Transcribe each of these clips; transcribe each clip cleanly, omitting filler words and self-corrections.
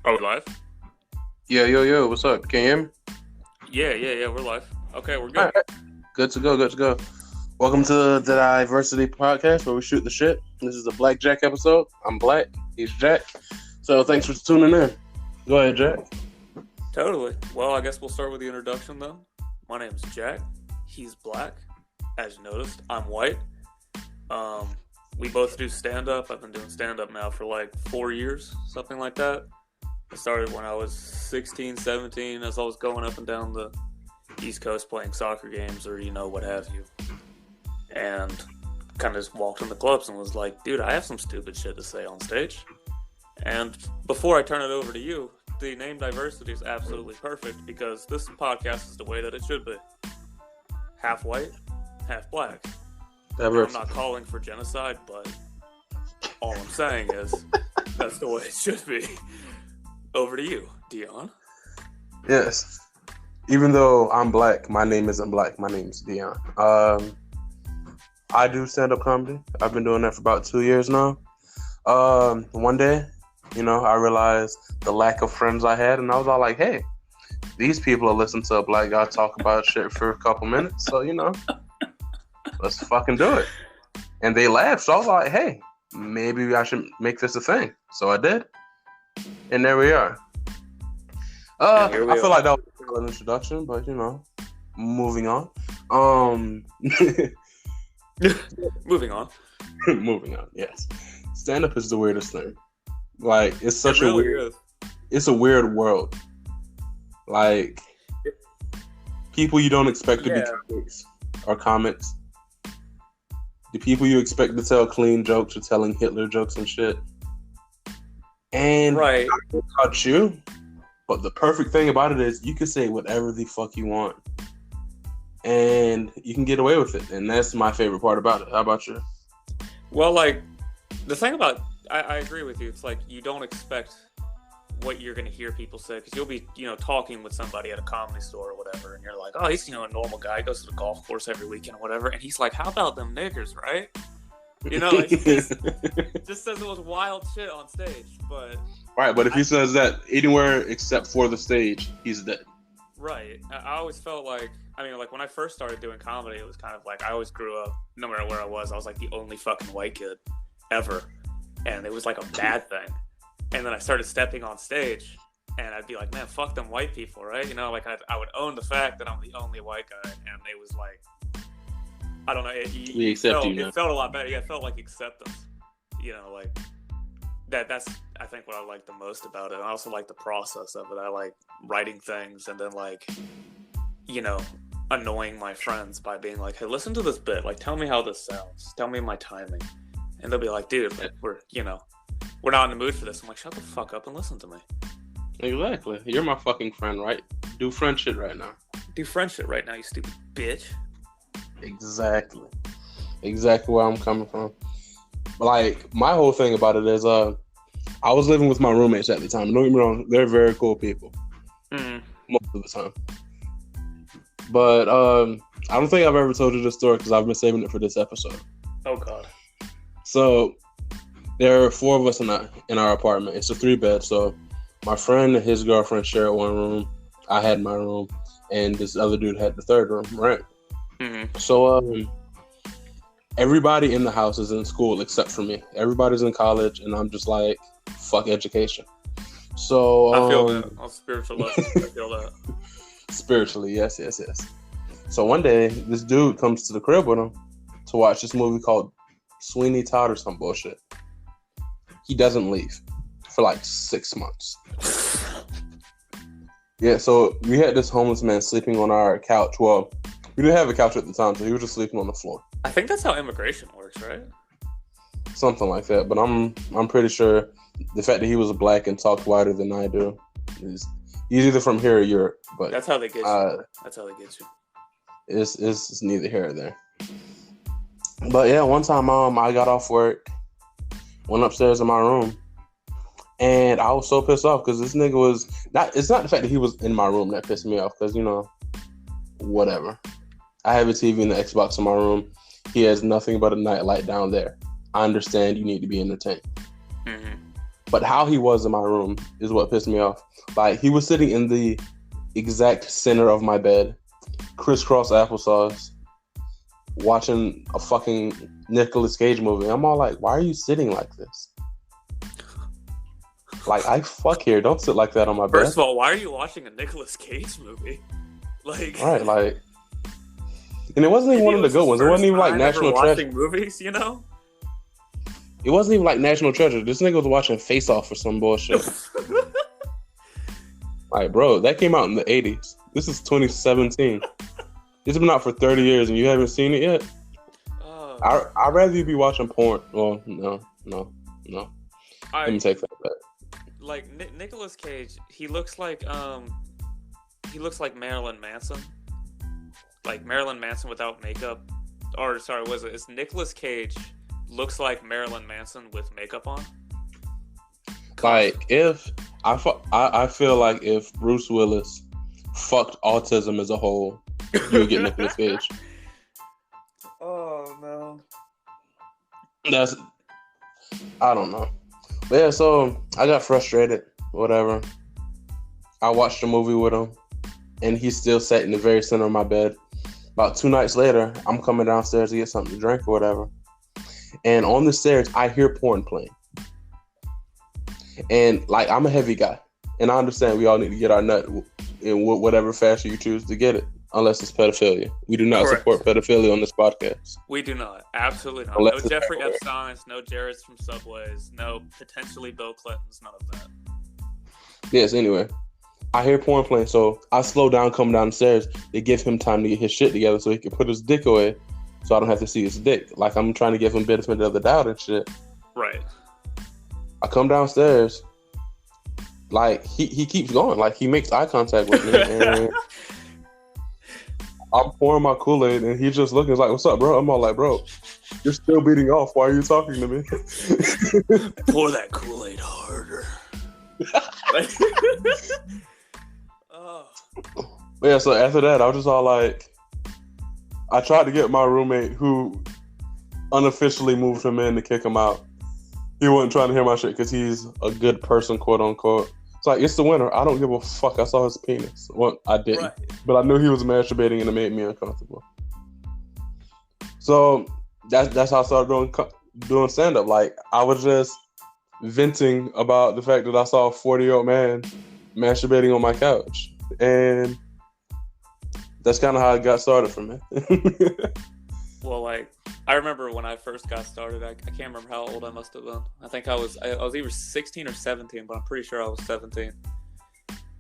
Are we live? Yeah, yo, what's up? Can you hear me? Yeah, we're live. Okay, we're good. All right. Good to go. Welcome to the Diversity Podcast, where we shoot the shit. This is a blackjack episode. I'm Black, he's Jack. So thanks for tuning in. Go ahead, Jack. Totally. Well, I guess we'll start with the introduction, though. My name's Jack. He's Black. As you noticed, I'm white. We both do stand-up. I've been doing stand-up now for like 4 years, something like that. I started when I was 16, 17, as I was going up and down the East Coast playing soccer games or, what have you. And kind of just walked in the clubs and was like, dude, I have some stupid shit to say on stage. And before I turn it over to you, the name Diversity is absolutely perfect because this podcast is the way that it should be. Half white, half black. I'm not calling for genocide, but all I'm saying is that's the way it should be. Over to you, Dion. Yes. Even though I'm Black, my name isn't Black. My name's Dion. I do stand-up comedy. I've been doing that for about 2 years now. One day, I realized the lack of friends I had, and I was all like, hey, these people are listening to a Black guy talk about shit for a couple minutes, so, let's fucking do it. And they laughed, so I was like, hey, maybe I should make this a thing. So I did. And there we are. I feel like that was an introduction, but, moving on. Moving on. Moving on, yes. Stand-up is the weirdest thing. Like, it's such a weird... It's a weird world. Like, people you don't expect to be comics are comics. The people you expect to tell clean jokes are telling Hitler jokes and shit. And right. I don't know about you, but the perfect thing about it is you can say whatever the fuck you want. And you can get away with it. And that's my favorite part about it. How about you? Well, like, the thing about... I agree with you. It's like you don't expect what you're going to hear people say because you'll be, talking with somebody at a comedy store or whatever, and you're like, oh, he's, a normal guy, goes to the golf course every weekend or whatever, and he's like, how about them niggers, right? Like, just says the most wild shit on stage, but... Right, but if he says that anywhere except for the stage, he's dead. Right. I always felt like, when I first started doing comedy, it was kind of like, I always grew up, no matter where I was like the only fucking white kid ever. And it was like a bad thing. And then I started stepping on stage, and I'd be like, man, fuck them white people, right? I would own the fact that I'm the only white guy, and it was like, I don't know, it felt a lot better. Yeah, it felt like acceptance. That's, I think, what I like the most about it. I also like the process of it. I like writing things and then, annoying my friends by being like, hey, listen to this bit. Like, tell me how this sounds. Tell me my timing. And they'll be like, dude, we're not in the mood for this. I'm like, shut the fuck up and listen to me. Exactly. You're my fucking friend, right? Do friend shit right now. Do friend shit right now, you stupid bitch. Exactly where I'm coming from. Like, my whole thing about it is, I was living with my roommates at the time. Don't get me wrong, they're very cool people. Mm. Most of the time. But I don't think I've ever told you this story because I've been saving it for this episode. Oh, God. So, there are 4 of us in our apartment. It's a 3-bed, so my friend and his girlfriend shared one room. I had my room, and this other dude had the 3rd room, right? Mm-hmm. So, everybody in the house is in school except for me. Everybody's in college, and I'm just like, fuck education. So, I feel that. On spiritual levels, I feel that. Spiritually, yes. So, one day, this dude comes to the crib with him to watch this movie called Sweeney Todd or some bullshit. He doesn't leave for like 6 months. Yeah, so we had this homeless man sleeping on our couch. Well, we didn't have a couch at the time, so he was just sleeping on the floor. I think that's how immigration works, right? Something like that, but I'm pretty sure the fact that he was Black and talked whiter than I do is he's either from here or Europe. But that's how they get you. That's how they get you. It's neither here or there. But yeah, one time I got off work, went upstairs in my room, and I was so pissed off because this nigga was not. It's not the fact that he was in my room that pissed me off because whatever. I have a TV and the Xbox in my room. He has nothing but a nightlight down there. I understand you need to be entertained. Mm-hmm. But how he was in my room is what pissed me off. Like, he was sitting in the exact center of my bed, crisscross applesauce, watching a fucking Nicolas Cage movie. I'm all like, why are you sitting like this? Like, I fuck here. Don't sit like that on my bed. First of all, why are you watching a Nicolas Cage movie? Like, right, like, and it wasn't even one of the good ones. It wasn't even like National Treasure. Movies, you know? It wasn't even like National Treasure. This nigga was watching Face Off or some bullshit. Like, bro, that came out in the 80s. This is 2017. It's been out for 30 years and you haven't seen it yet? I'd rather you be watching porn. Well, no. Let me take that back. Like, Nicolas Cage, he looks like Marilyn Manson. Like, Marilyn Manson without makeup. Or, sorry, it's Nicolas Cage looks like Marilyn Manson with makeup on. Like, if I feel like if Bruce Willis fucked autism as a whole, you would get Nicolas Cage. Oh no. I don't know. But yeah, so I got frustrated. Whatever. I watched a movie with him, and he still sat in the very center of my bed. About 2 nights later, I'm coming downstairs to get something to drink or whatever. And on the stairs, I hear porn playing. And, like, I'm a heavy guy. And I understand we all need to get our nut in whatever fashion you choose to get it. Unless it's pedophilia. We do not support pedophilia on this podcast. We do not. Absolutely not. No Jeffrey Epsteins, no Jareds from Subways, no potentially Bill Clintons, none of that. Yes, anyway. I hear porn playing, so I slow down coming downstairs to give him time to get his shit together so he can put his dick away so I don't have to see his dick. Like, I'm trying to give him benefit of the doubt and shit. Right. I come downstairs, like, he keeps going. Like, he makes eye contact with me, and I'm pouring my Kool-Aid, and he's just looking, he's like, what's up, bro? I'm all like, bro, you're still beating off. Why are you talking to me? Pour that Kool-Aid harder. Oh. But yeah, so after that, I was just all like, I tried to get my roommate, who unofficially moved him in, to kick him out. He wasn't trying to hear my shit because he's a good person, quote unquote. It's like, it's the winter. I don't give a fuck. I saw his penis. Well, I didn't. Right. But I knew he was masturbating and it made me uncomfortable. So that's how I started doing stand-up. Like, I was just venting about the fact that I saw a 40-year-old man masturbating on my couch. And that's kind of how it got started for me. Well, like, I remember when I first got started, I can't remember how old I must have been. I think I was either 16 or 17, but I'm pretty sure I was 17.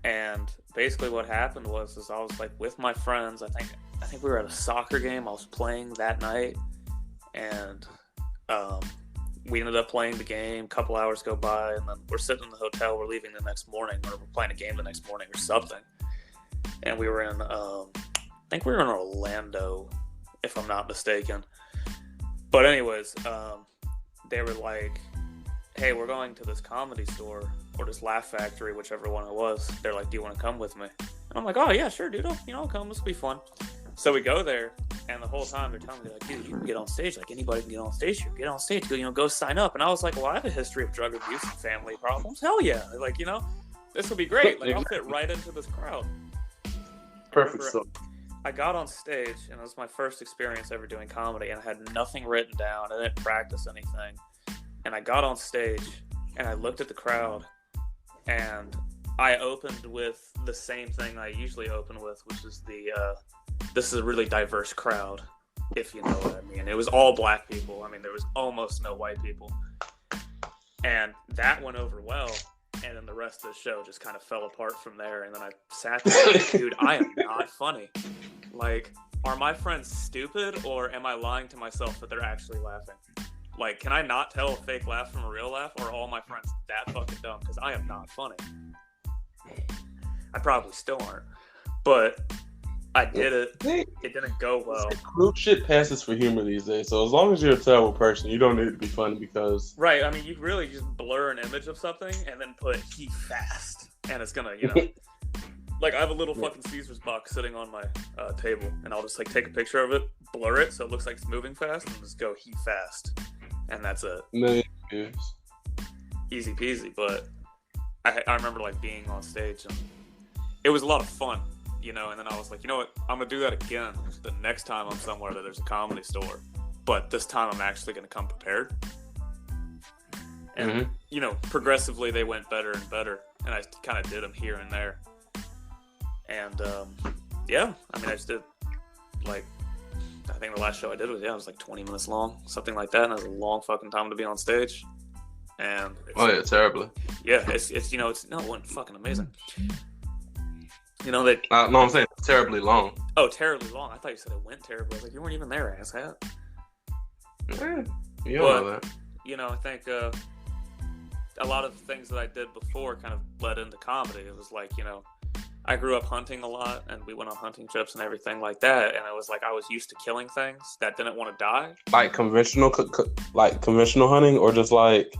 And basically what happened was I was like with my friends. I think we were at a soccer game. I was playing that night, and we ended up playing the game. A couple hours go by, and then we're sitting in the hotel. We're leaving the next morning, or we're playing a game the next morning or something. And we were in, I think we were in Orlando, if I'm not mistaken. But anyways, they were like, hey, we're going to this comedy store or this Laugh Factory, whichever one it was. They're like, do you want to come with me? And I'm like, oh, yeah, sure, dude. I'll come. This will be fun. So we go there, and the whole time they're telling me, like, dude, you can get on stage. Like, anybody can get on stage here. Get on stage. Go sign up. And I was like, well, I have a history of drug abuse and family problems. Hell yeah. Like, this will be great. Like, I'll fit right into this crowd. Perfect stuff. I got on stage, and it was my first experience ever doing comedy, and I had nothing written down. I didn't practice anything. And I got on stage, and I looked at the crowd, and I opened with the same thing I usually open with, which is this is a really diverse crowd, if you know what I mean. It was all black people. I mean, there was almost no white people. And that went over well. And then the rest of the show just kind of fell apart from there. And then I sat there like, dude, I am not funny. Like, are my friends stupid, or am I lying to myself that they're actually laughing? Like, can I not tell a fake laugh from a real laugh, or are all my friends that fucking dumb? Because I am not funny. I probably still aren't. But I did it. It didn't go well. Group shit passes for humor these days. So as long as you're a terrible person, you don't need to be funny because... Right. I mean, you really just blur an image of something and then put "he fast," and it's gonna, like, I have a little fucking Caesar's box sitting on my table, and I'll just like take a picture of it, blur it so it looks like it's moving fast, and just go "he fast," and that's it. Million views. easy peasy. But I remember like being on stage, and it was a lot of fun, you know. And then I was like, you know what, I'm gonna do that again the next time I'm somewhere that there's a comedy store, but this time I'm actually gonna come prepared. And you know, progressively they went better and better, and I kind of did them here and there. And yeah, I mean, I just did like, I think the last show I did was, it was like 20 minutes long, something like that, and it was a long fucking time to be on stage. And terribly. Yeah, it's you know, it wasn't fucking amazing. You know that. No, I'm saying terribly long. Oh, terribly long. I thought you said it went terribly. I was like, you weren't even there, asshat. Yeah, you don't know that. You know, I think a lot of the things that I did before kind of led into comedy. It was like, you know, I grew up hunting a lot, and we went on hunting trips and everything like that. And it was like I was used to killing things that didn't want to die. Like conventional hunting, or just like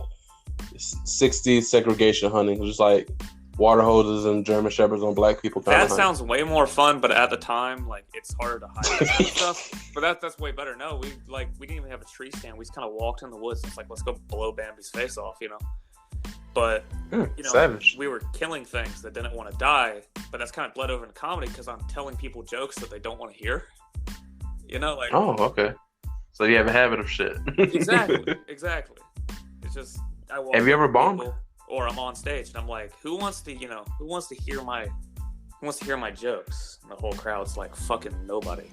60s segregation hunting, just like water hoses and German shepherds on black people. That sounds way more fun, but at the time, like, it's harder to hide that stuff. But that's way better. No, we didn't even have a tree stand. We just kind of walked in the woods. It's like, let's go blow Bambi's face off, you know. But you know, savage. We were killing things that didn't want to die. But that's kind of bled over into comedy because I'm telling people jokes that they don't want to hear. You know, like. Oh, okay. So you have a habit of shit. Exactly. It's just. Have you ever bombed? Or I'm on stage and I'm like, who wants to hear my jokes? And the whole crowd's like, fucking nobody.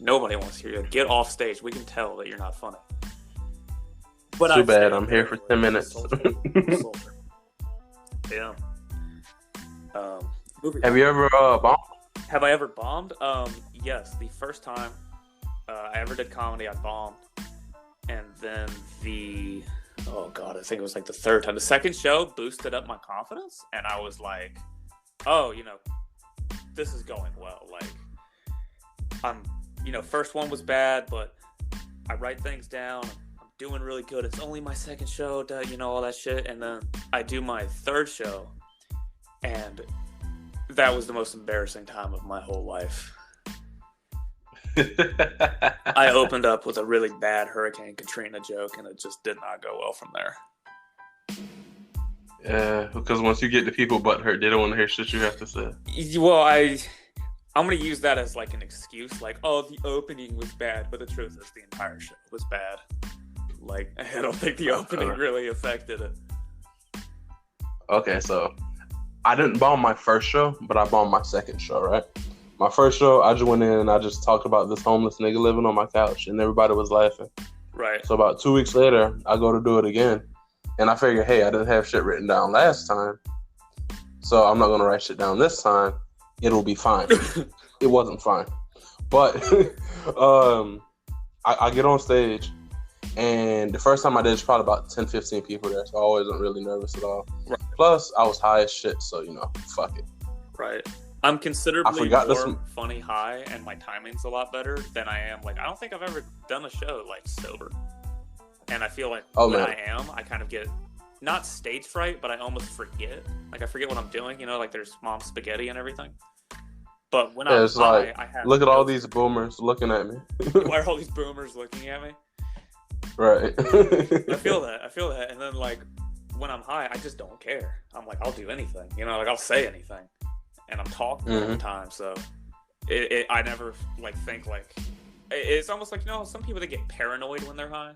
Nobody wants to hear you. Get off stage. We can tell that you're not funny. But too bad. I'm here for 10 minutes. Yeah. Have you ever bombed? Have I ever bombed? Yes. The first time I ever did comedy, I bombed. And then oh God, I think it was like the third time. The second show boosted up my confidence, and I was like, oh, you know, this is going well. Like, first one was bad, but I write things down. I'm doing really good. It's only my second show, you know, all that shit. And then I do my third show, and that was the most embarrassing time of my whole life. I opened up with a really bad Hurricane Katrina joke, and it just did not go well from there. Yeah, because once you get the people butt hurt, they don't want to hear shit you have to say. Well, I'm going to use that as like an excuse, like, oh, the opening was bad, but the truth is the entire show was bad. Like, I don't think the opening really affected it. Okay, so I didn't bomb my first show, but I bombed my second show, right? My first show, I just went in and I just talked about this homeless nigga living on my couch, and everybody was laughing. Right. So about 2 weeks later, I go to do it again, and I figure, hey, I didn't have shit written down last time, so I'm not going to write shit down this time. It'll be fine. It wasn't fine. But I get on stage, and the first time I did, it's probably about 10, 15 people there, so I wasn't really nervous at all. Right. Plus, I was high as shit, so, you know, fuck it. Right. I'm considerably more funny high, and my timing's a lot better than I am. Like, I don't think I've ever done a show, like, sober. And I feel like I kind of get, not stage fright, but I almost forget. Like, I forget what I'm doing, you know, like there's mom's spaghetti and everything. But when I'm high, I have... Look at all these boomers looking at me. Why are all these boomers looking at me? Right. I feel that. And then, like, when I'm high, I just don't care. I'm like, I'll do anything. You know, like, I'll say anything. And I'm talking all the time, so I never, like, think, like... It's almost like, you know, some people, they get paranoid when they're high.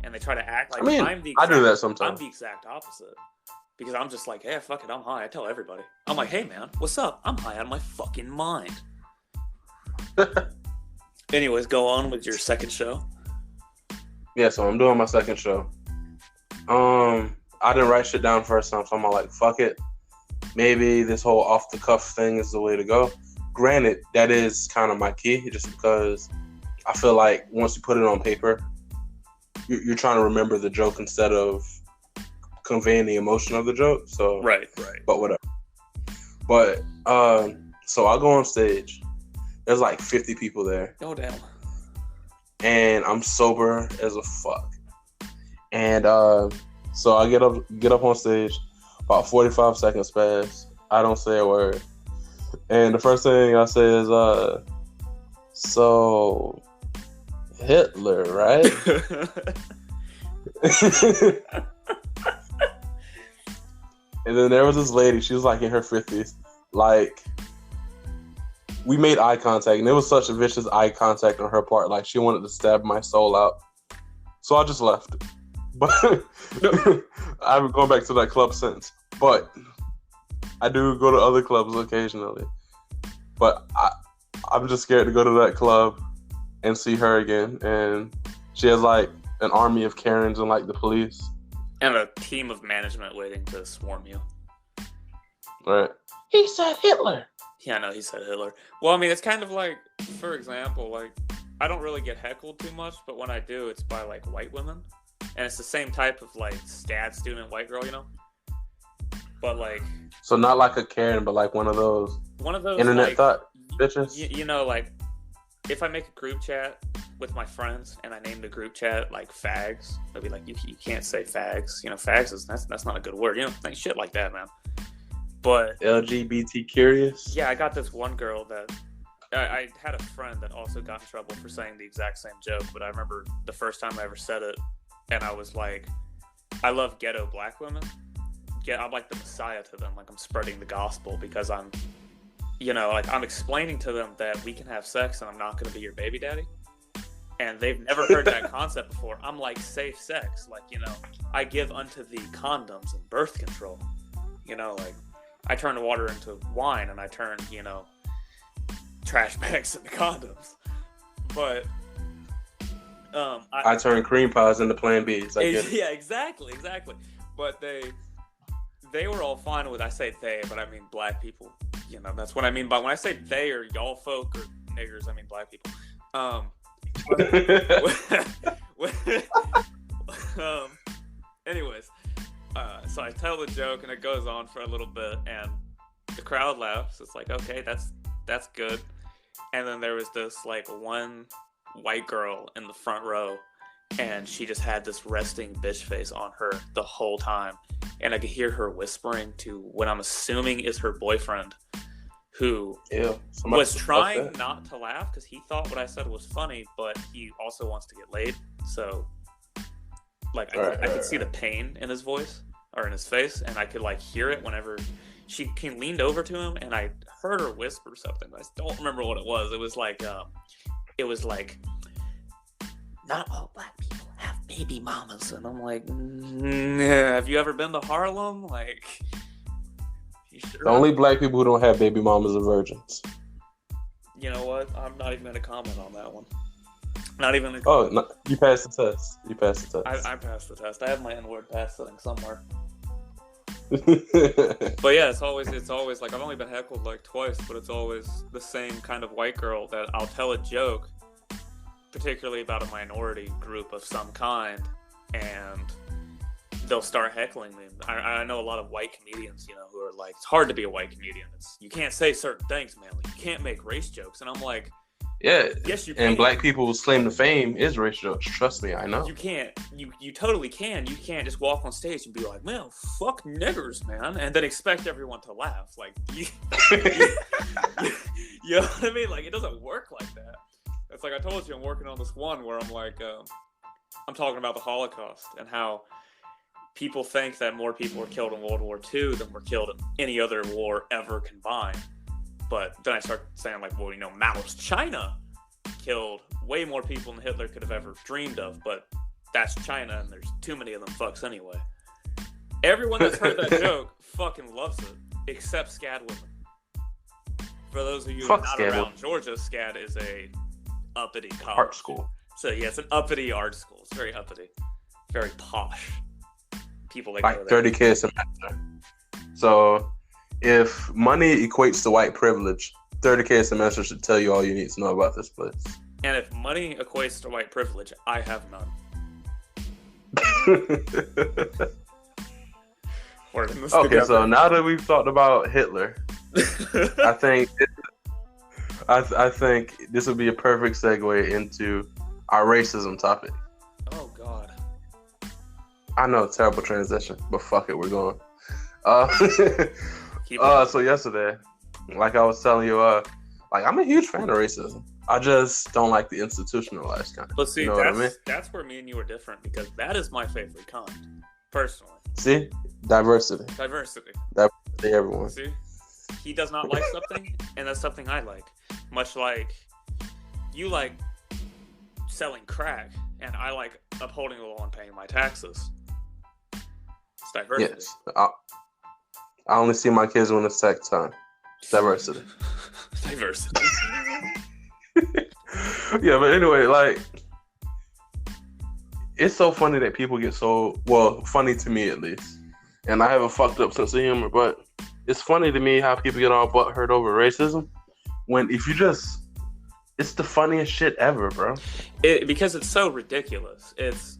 And they try to act like... I do that sometimes. I'm the exact opposite. Because I'm just like, hey, fuck it, I'm high. I tell everybody. I'm like, hey, man, what's up? I'm high out of my fucking mind. Anyways, go on with your second show. Yeah, so I'm doing my second show. I didn't write shit down first time, so I'm like, fuck it. Maybe this whole off-the-cuff thing is the way to go. Granted, that is kind of my key, just because I feel like once you put it on paper, you're trying to remember the joke instead of conveying the emotion of the joke. So right. But whatever. But so I go on stage. There's like 50 people there. Oh damn. And I'm sober as a fuck. And so I get up on stage. About 45 seconds pass. I don't say a word. And the first thing I say is, so Hitler, right? And then there was this lady. She was like in her 50s. Like, we made eye contact, and it was such a vicious eye contact on her part. Like, she wanted to stab my soul out. So I just left. But I haven't gone back to that club since. But I do go to other clubs occasionally. But I'm just scared to go to that club and see her again. And she has like an army of Karens and like the police. And a team of management waiting to swarm you. Right. He said Hitler. Yeah, I know he said Hitler. Well, I mean, it's kind of like, for example, like, I don't really get heckled too much, but when I do, it's by, like, white women. And it's the same type of, like, STAD student white girl, you know? But, like... So not like a Karen, but like one of those internet like, thought bitches? You know, like, if I make a group chat with my friends and I name the group chat, like, fags, they'll be like, you can't say fags. You know, fags is... That's not a good word. You know, like, shit like that, man. But LGBT curious? Yeah, I got this one girl that I had a friend that also got in trouble for saying the exact same joke, but I remember the first time I ever said it, and I was like, I love ghetto black women. Yeah, I'm like the Messiah to them. Like, I'm spreading the gospel because I'm, you know, like, I'm explaining to them that we can have sex and I'm not going to be your baby daddy. And they've never heard that concept before. I'm like, safe sex. Like, you know, I give unto thee condoms and birth control. You know, like, I turn the water into wine, and I turn, you know, trash bags into condoms. But I turn cream pies into Plan Bs. Yeah, exactly. But they were all fine with. I say they, but I mean black people. You know, that's what I mean by when I say they or y'all folk or niggers. I mean black people. Anyways. So I tell the joke and it goes on for a little bit and the crowd laughs. It's like, okay, that's good. And then there was this like one white girl in the front row and she just had this resting bitch face on her the whole time. And I could hear her whispering to what I'm assuming is her boyfriend who was trying not to laugh because he thought what I said was funny, but he also wants to get laid. So like I could see the pain in his voice or in his face, and I could like hear it whenever she leaned over to him, and I heard her whisper something. I don't remember what it was. It was like, not all black people have baby mamas, and I'm like, have you ever been to Harlem? Like, you sure? The only black people who don't have baby mamas are virgins. You know what? I'm not even going to comment on that one. Not even. No, you passed the test. I passed the test. I have my N-word pass setting somewhere. But yeah, it's always like I've only been heckled like twice, but it's always the same kind of white girl that I'll tell a joke, particularly about a minority group of some kind, and they'll start heckling me. I know a lot of white comedians, you know, who are like, it's hard to be a white comedian. You can't say certain things, man. Like, you can't make race jokes, and I'm like. Yeah. Yes, you can. And black people's claim to fame is racial jokes. Trust me, I know. You can't. You totally can. You can't just walk on stage and be like, man, fuck niggers, man, and then expect everyone to laugh. Like, you know what I mean? Like, it doesn't work like that. It's like I told you, I'm working on this one where I'm like, I'm talking about the Holocaust and how people think that more people were killed in World War II than were killed in any other war ever combined. But then I start saying, like, well, you know, Mao's China killed way more people than Hitler could have ever dreamed of. But that's China, and there's too many of them fucks anyway. Everyone that's heard that joke fucking loves it, except SCAD women. For those of you who are not around Georgia, SCAD is a uppity college. Art school. So, yeah, it's an uppity art school. It's very uppity. Very posh. People that like go there. $30K a semester. So... if money equates to white privilege, 30K a semester should tell you all you need to know about this place. And if money equates to white privilege, I have none. Okay, so now that we've talked about Hitler, I think this would be a perfect segue into our racism topic. Oh God! I know, terrible transition, but fuck it, we're going. So yesterday, like I was telling you, like I'm a huge fan of racism. I just don't like the institutionalized kind. But see, you know what I mean? That's where me and you are different because that is my favorite kind. personally. See? Diversity. Diversity. Diversity, everyone. See? He does not like something, and that's something I like. Much like you like selling crack, and I like upholding the law and paying my taxes. It's diversity. Yes. I only see my kids when it's sex time. Diversity. Diversity. Yeah, but anyway, like, it's so funny that people get funny to me at least. And I have a fucked up sense of humor, but it's funny to me how people get all butthurt over racism. When if you just, it's the funniest shit ever, bro. Because it's so ridiculous. It's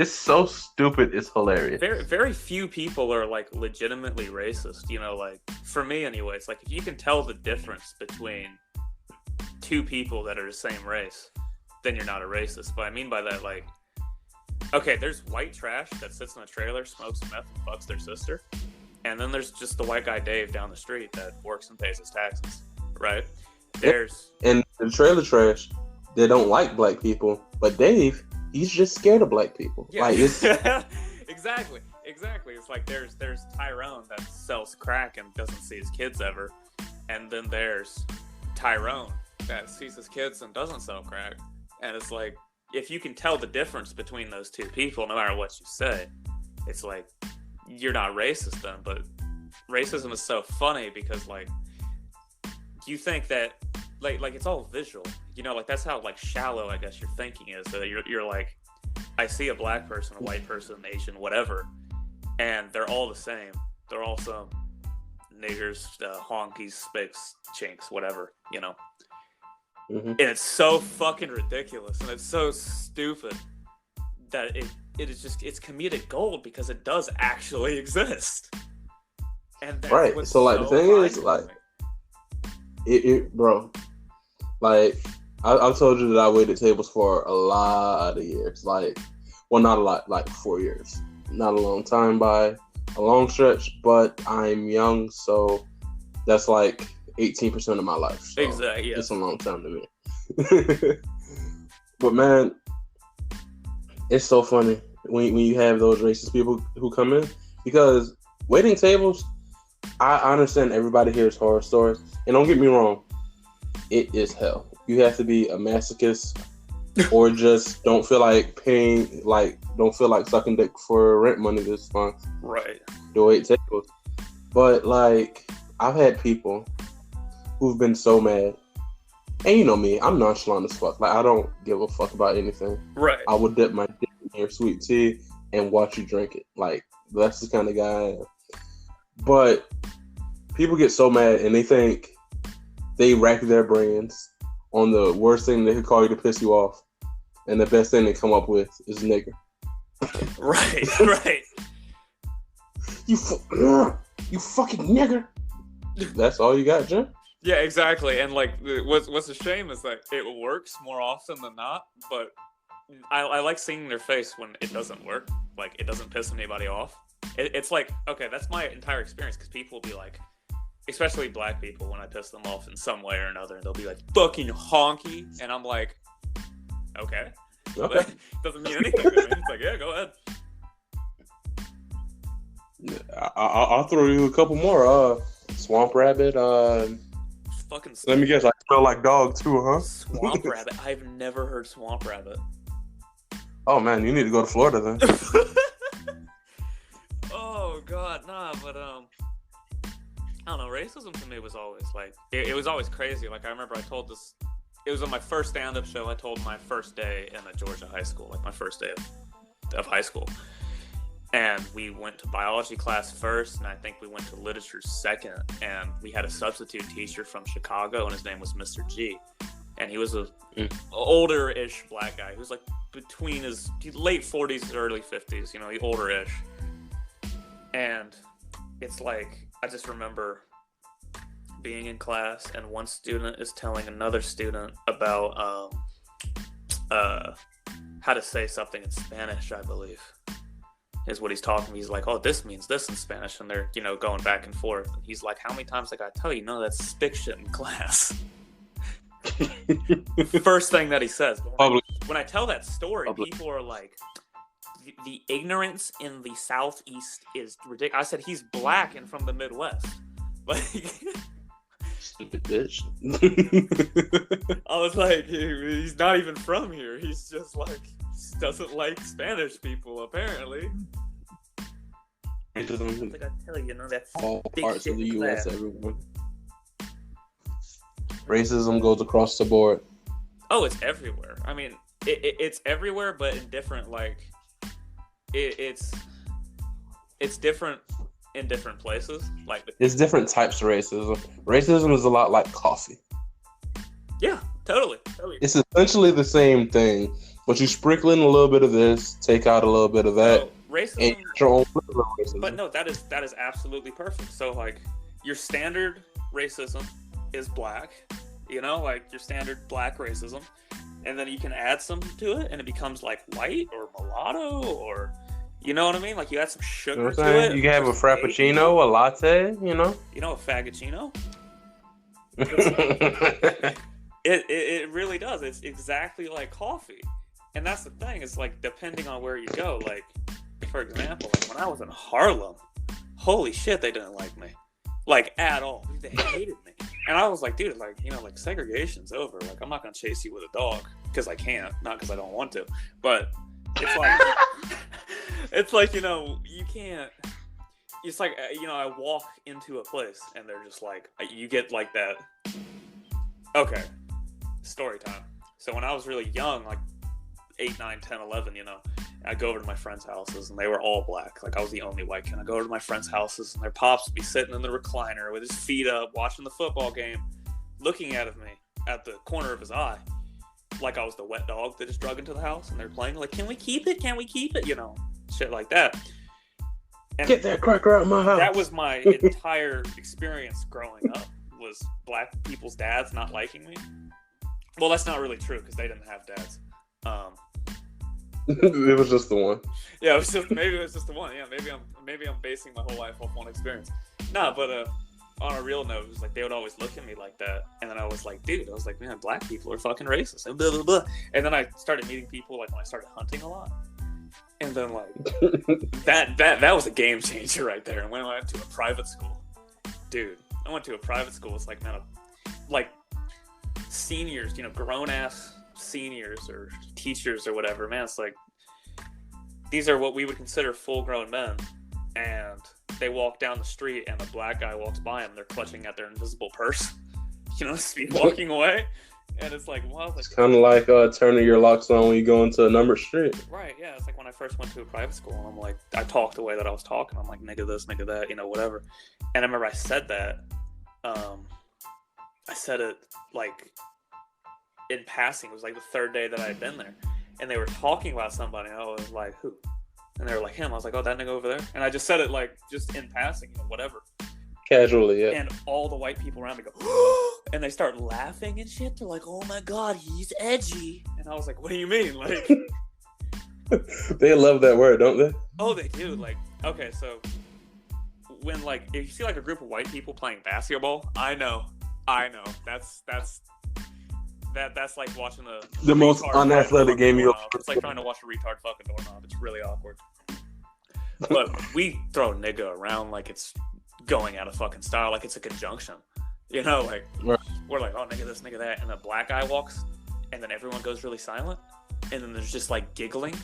so stupid. It's hilarious. Very, very few people are like legitimately racist. You know, like for me anyway. It's like if you can tell the difference between two people that are the same race, then you're not a racist. But I mean by that, like, okay, there's white trash that sits in a trailer, smokes meth, and fucks their sister, and then there's just the white guy Dave down the street that works and pays his taxes, right? And the trailer trash, they don't like black people, but Dave, he's just scared of black people. Yeah. Like it's exactly. It's like there's Tyrone that sells crack and doesn't see his kids ever, and then there's Tyrone that sees his kids and doesn't sell crack, and it's like if you can tell the difference between those two people, no matter what you say, it's like you're not racist then. But racism is so funny because like you think that like it's all visual, you know, like that's how like shallow I guess your thinking is. So you're like, I see a black person, a white person, Asian, whatever, and they're all the same. They're all some niggers, honkies, spicks, chinks, whatever, you know. Mm-hmm. And it's so fucking ridiculous and it's so stupid that it is just, it's comedic gold because it does actually exist. And that's right. So like the thing is like it bro, like I've told you that I waited tables for a lot of years. Like, well, not a lot, like 4 years. Not a long time by a long stretch, but I'm young, so that's like 18% of my life. So exactly. Yeah. It's a long time to me. But man, it's so funny when you have those racist people who come in, because waiting tables, I understand everybody hears horror stories, and don't get me wrong, it is hell. You have to be a masochist or just don't feel like paying, like don't feel like sucking dick for rent money this month. Right. To wait tables. But like, I've had people who've been so mad. And you know me, I'm nonchalant as fuck. Like, I don't give a fuck about anything. Right. I would dip my dick in your sweet tea and watch you drink it. Like, that's the kind of guy I am. But people get so mad and they think they rack their brains on the worst thing they could call you to piss you off. And the best thing they come up with is nigger. Right, right. You fucking nigger. That's all you got, Jim? Yeah, exactly. And like, what's a shame is that it works more often than not. But I like seeing their face when it doesn't work. Like, it doesn't piss anybody off. It's like, okay, that's my entire experience. Because people will be like, especially black people, when I piss them off in some way or another, and they'll be like, "Fucking honky," and I'm like, okay. Doesn't mean anything to me. It's like, yeah, go ahead. I'll throw you a couple more. Swamp rabbit. Fucking. Let me guess. I smell like dog too, huh? Swamp rabbit. I've never heard swamp rabbit. Oh man, you need to go to Florida then. Oh god, nah. But I don't know. Racism to me was always like it was always crazy. Like I remember I told this. It was on my first stand-up show. I told my first day in a Georgia high school, like my first day of high school. And we went to biology class first, and I think we went to literature second. And we had a substitute teacher from Chicago, and his name was Mr. G. And he was a older-ish black guy. He was like between his late 40s, early 50s, you know, older-ish. And it's like, I just remember being in class, and one student is telling another student about how to say something in Spanish, I believe, is what he's talking. He's like, oh, this means this in Spanish, and they're, you know, going back and forth. And he's like, how many times I gotta tell you, no, that's spick shit in class. First thing that he says. When I tell that story, people are like, the ignorance in the Southeast is ridiculous. I said he's black and from the Midwest. Like, stupid bitch. I was like, he's not even from here. He's just like doesn't like Spanish people apparently. Racism. Like I tell you, that's all big parts shit of the in U.S. class. Everyone. Racism goes across the board. Oh, it's everywhere. I mean, it's everywhere, but in different it's different in different places. Like There's different types of racism. Racism is a lot like coffee. yeah, totally. It's essentially the same thing, but you sprinkle in a little bit of this, take out a little bit of that, So, racism, and you get your own flavor of racism. but no, that is absolutely perfect. So like your standard racism is black, like your standard black racism, and then you can add some to it, and it becomes like white or mulatto, or you know what I mean? Like you add some sugar to it. You can have a frappuccino, a latte, a faggoccino. It really does. It's exactly like coffee, and that's the thing. It's like depending on where you go. Like for example, like when I was in Harlem, holy shit, they didn't like me, like at all. They hated me. And I was like, dude, like, like segregation's over. Like, I'm not going to chase you with a dog because I can't, not because I don't want to. But it's like, you can't. It's like, I walk into a place and they're just like, you get like that. Okay. Story time. So when I was really young, like 8, 9, 10, 11, I'd go over to my friends' houses and they were all black. Like I was the only white kid. I'd go over to my friends' houses and their pops would be sitting in the recliner with his feet up, watching the football game, looking at me at the corner of his eye, like I was the wet dog that just drug into the house. And they're playing like, "Can we keep it? Can we keep it?" Shit like that. And get that cracker out of my house. That was my entire experience growing up. Was black people's dads not liking me? Well, that's not really true because they didn't have dads. It was just the one. Yeah, maybe it was just the one. Yeah, maybe I'm basing my whole life off one experience. Nah, but on a real note, it was like they would always look at me like that, and then I was like, man, black people are fucking racist, and blah blah blah. And then I started meeting people like when I started hunting a lot, and then like that was a game changer right there. And when I went to a private school, dude, I went to a private school. It's like, man, like seniors, grown ass seniors or teachers or whatever, man. It's like these are what we would consider full grown men, and they walk down the street and a black guy walks by them, they're clutching at their invisible purse, speed walking away, and it's like, well, it's kind of like turning your locks on when you go into a numbered street. Right, yeah. It's like when I first went to a private school and I'm like, I talked the way that I was talking, I'm like, nigga this, nigga that, whatever. And I remember I said that I said it like in passing. It was like the third day that I had been there, and they were talking about somebody, and I was like, who? And they were like, him. I was like, oh, that nigga over there. And I just said it like just in passing, whatever, casually, yeah. And all the white people around me go and they start laughing and shit. They're like, oh my god, he's edgy. And I was like, what do you mean? Like they love that word, don't they? Oh, they do. Like, okay, so when like if you see like a group of white people playing basketball, I know that's like watching the most unathletic game you'll ever. It's like trying to watch a retard fucking doorknob. It's really awkward. But we throw nigga around like it's going out of fucking style, like it's a conjunction. Like right. We're like, oh, nigga this, nigga that, and the black guy walks, and then everyone goes really silent, and then there's just like giggling,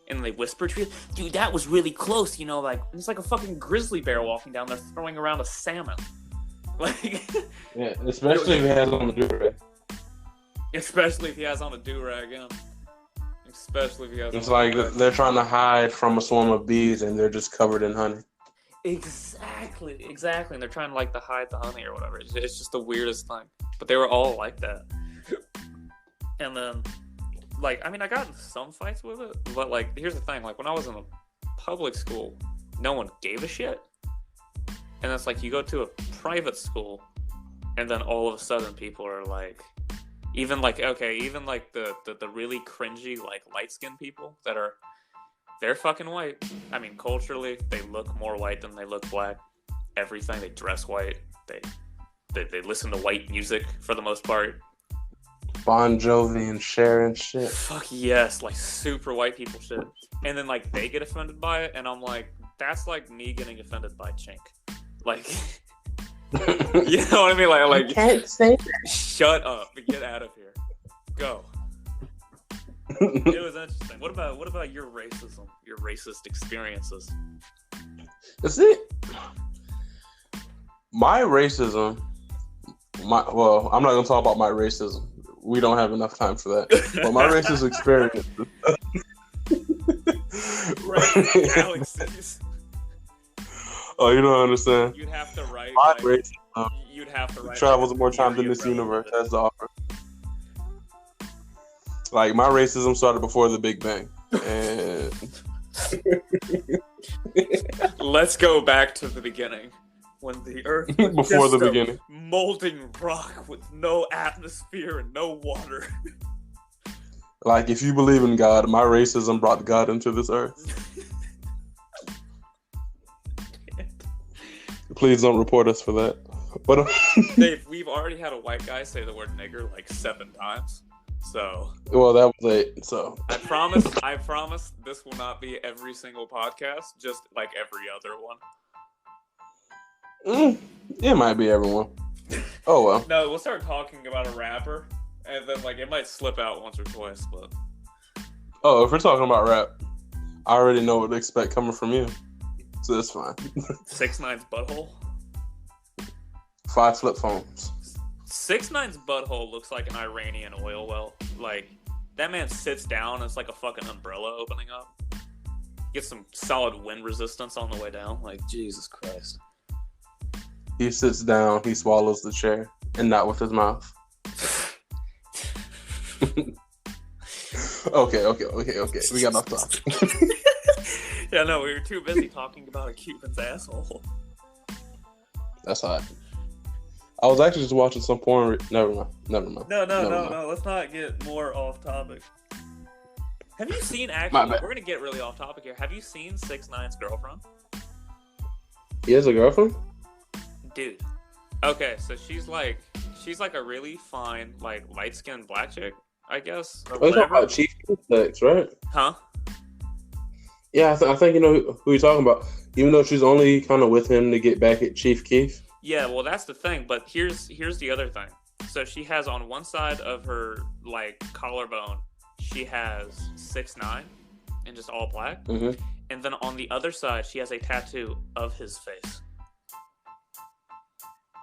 and then they whisper to you, dude, that was really close, like it's like a fucking grizzly bear walking down there throwing around a salmon. Like, yeah, especially if he has on the do-rag. Especially if he has on a do-rag, yeah. Especially if he has. It's like they're trying to hide from a swarm of bees, and they're just covered in honey. Exactly, and they're trying to like to hide the honey or whatever. It's just the weirdest thing. But they were all like that. And then, like, I mean, I got in some fights with it, but like, here's the thing: like, when I was in a public school, no one gave a shit. And it's like you go to a private school, and then all of a sudden people are like, even like the really cringy like light skinned people they're fucking white. I mean, culturally they look more white than they look black. Everything, they dress white. They listen to white music for the most part. Bon Jovi and Cher and shit. Fuck yes, like super white people shit. And then like they get offended by it, and I'm like, that's like me getting offended by Chink. Like, you know what I mean? Like you can't say that. Shut up, get out of here, go. It was interesting. What about your racism, your racist experiences? See, my racism. I'm not gonna talk about my racism. We don't have enough time for that. But my racist experience. Right, Alex. Oh, you don't understand. You'd have to write. My racism. You'd have to write. Travels more time than this universe has to offer. Like, my racism started before the Big Bang. And let's go back to the beginning. When the Earth was before just the beginning, molten rock with no atmosphere and no water. Like, if you believe in God, my racism brought God into this earth. Please don't report us for that. But Dave, we've already had a white guy say the word nigger like 7 times. So, well, that was 8. So I promise this will not be every single podcast, just like every other one. It might be everyone. Oh well. No, we'll start talking about a rapper, and then like it might slip out once or twice. But if we're talking about rap, I already know what to expect coming from you, so it's fine. 6ix9ine's butthole. 5 flip phones. 6ix9ine's butthole looks like an Iranian oil well. Like, that man sits down, and it's like a fucking umbrella opening up. Get some solid wind resistance on the way down. Like, Jesus Christ. He sits down, he swallows the chair, and not with his mouth. Okay. We got off topic. Yeah, no, we were too busy talking about a Cuban's asshole. That's hot. I was actually just watching some porn. Never mind. No. Let's not get more off topic. Have you seen, actually, we're going to get really off topic here. Have you seen 6ix9ine's girlfriend? He has a girlfriend? Dude. Okay, so she's like a really fine, like, light-skinned black chick, I guess. Oh, you're talking about Chief Keef, right? Huh? Yeah, I think you know who you're talking about. Even though she's only kind of with him to get back at Chief Keef. Yeah, well, that's the thing. But here's the other thing. So she has on one side of her, like, collarbone, she has 6ix9ine in just all black. Mm-hmm. And then on the other side, she has a tattoo of his face.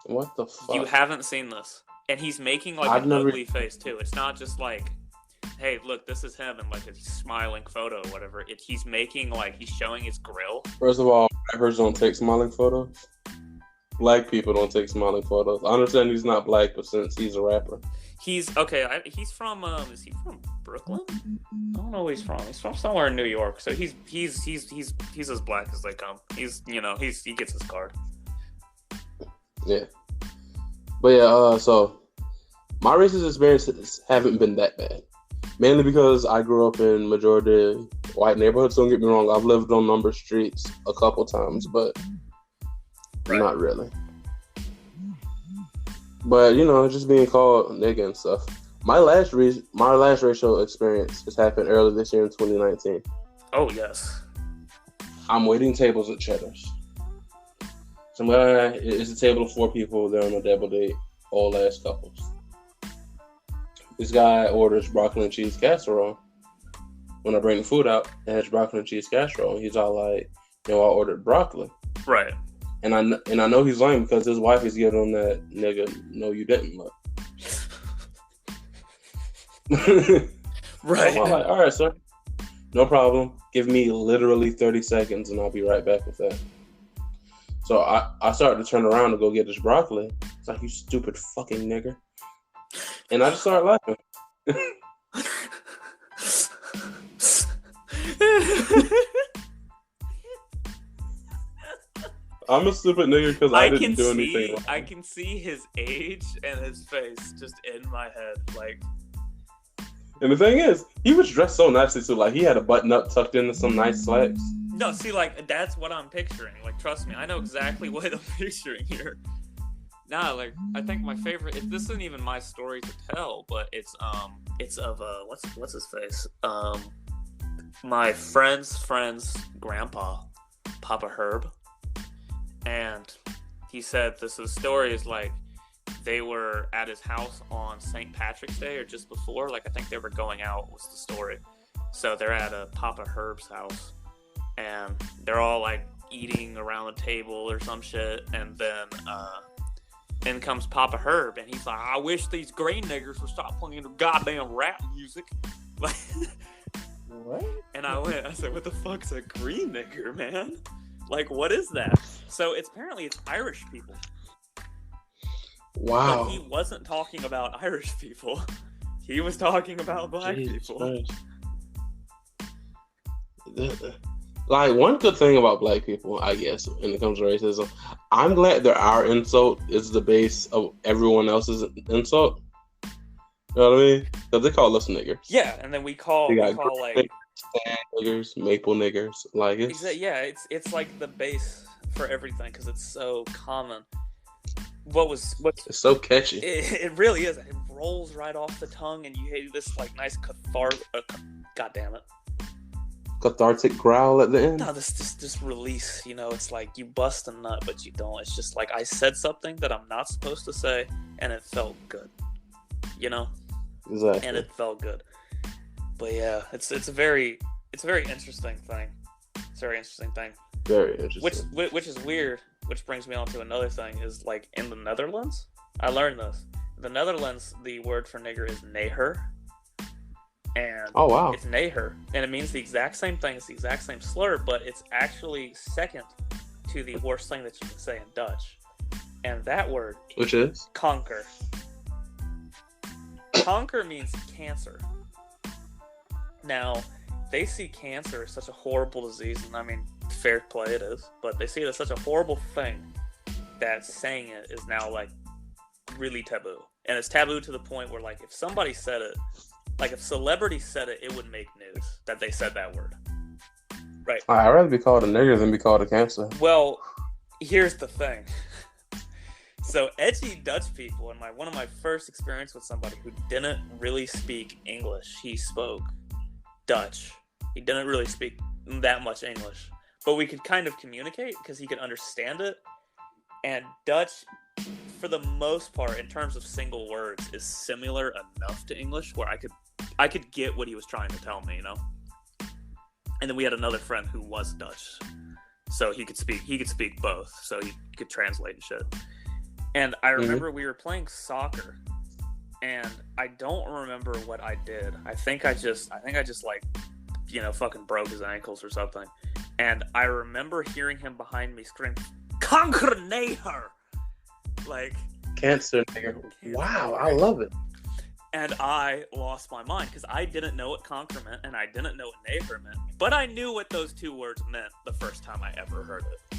What the fuck? You haven't seen this. And he's making, like, ugly face, too. It's not just like, hey, look, this is him, and, like, a smiling photo or whatever. He's making, like, he's showing his grill. From all, rappers don't take smiling photos. Black people don't take smiling photos. I understand he's not black, but since he's a rapper. He's, okay, he's from, is he from Brooklyn? I don't know where he's from. He's from somewhere in New York. So he's as black as they come. He's, you know, he gets his card. Yeah. But yeah, so my racist experiences haven't been that bad. Mainly because I grew up in majority white neighborhoods. Don't get me wrong, I've lived on number streets a couple times, but not really. But you know, just being called nigga and stuff. My last racial experience has happened earlier this year in 2019. Oh yes. I'm waiting tables at Cheddar's. It's a table of 4 people. They're on a double date, all ass couples. This guy orders broccoli and cheese casserole. When I bring the food out, it has broccoli and cheese casserole. He's all like, I ordered broccoli. Right. And I know he's lying because his wife is giving him that nigga, no you didn't look. Right. So I'm like, all right, sir. No problem. Give me literally 30 seconds and I'll be right back with that. So I started to turn around to go get this broccoli. It's like, you stupid fucking nigger. And I just started laughing. I'm a stupid nigga because I didn't do anything wrong. I can see his age and his face just in my head. Like, and the thing is, he was dressed so nicely too. Like, he had a button up tucked into some nice slacks. No, see, like, that's what I'm picturing. Like, trust me, I know exactly what I'm picturing here. Nah, like I think my favorite. This isn't even my story to tell, but it's of what's his face? My friend's grandpa, Papa Herb, and he said the story is like they were at his house on St. Patrick's Day or just before. Like I think they were going out was the story. So they're at a Papa Herb's house, and they're all like eating around the table or some shit, and then in comes Papa Herb, and he's like, I wish these green niggers would stop playing the goddamn rap music. Like, What? and I said, what the fuck's a green nigger, man? Like, what is that? So it's Irish people. Wow. But he wasn't talking about Irish people. He was talking about black people. Like, one good thing about black people, I guess, when it comes to racism, I'm glad that our insult is the base of everyone else's insult. You know what I mean? Because they call us niggers. Yeah, and then we call like niggers, maple niggers. Like it's like the base for everything because it's so common. It's so catchy. It really is. It rolls right off the tongue, and you hate this like nice God damn it. Cathartic growl at the end. No, this release, it's like you bust a nut, but you don't. It's just like I said something that I'm not supposed to say, and it felt good, Exactly. And it felt good. But yeah, it's a very interesting thing. It's a very interesting thing. Very interesting. Which is weird. Which brings me on to another thing. Is like in the Netherlands, I learned this. In the Netherlands, the word for nigger is neger. And oh wow, it's neger, and it means the exact same thing. It's the exact same slur, but it's actually second to the worst thing that you can say in Dutch, and that word, which is kanker. Kanker means cancer. Now, they see cancer as such a horrible disease, and I mean, fair play it is, but they see it as such a horrible thing that saying it is now like really taboo, and it's taboo to the point where like if somebody said it. Like, if celebrities said it, it would make news that they said that word. Right. I'd rather be called a nigger than be called a cancer. Well, here's the thing. So, edgy Dutch people, and one of my first experience with somebody who didn't really speak English, he spoke Dutch. He didn't really speak that much English. But we could kind of communicate because he could understand it. And Dutch, for the most part, in terms of single words, is similar enough to English where I could get what he was trying to tell me, And then we had another friend who was Dutch, so he could speak both, so he could translate and shit. And I remember we were playing soccer, and I don't remember what I did. I think I just like, fucking broke his ankles or something. And I remember hearing him behind me scream, "Kankerneger!" Like cancer nigger. Wow, I love it. And I lost my mind because I didn't know what conquer meant and I didn't know what neighbor meant. But I knew what those two words meant the first time I ever heard it.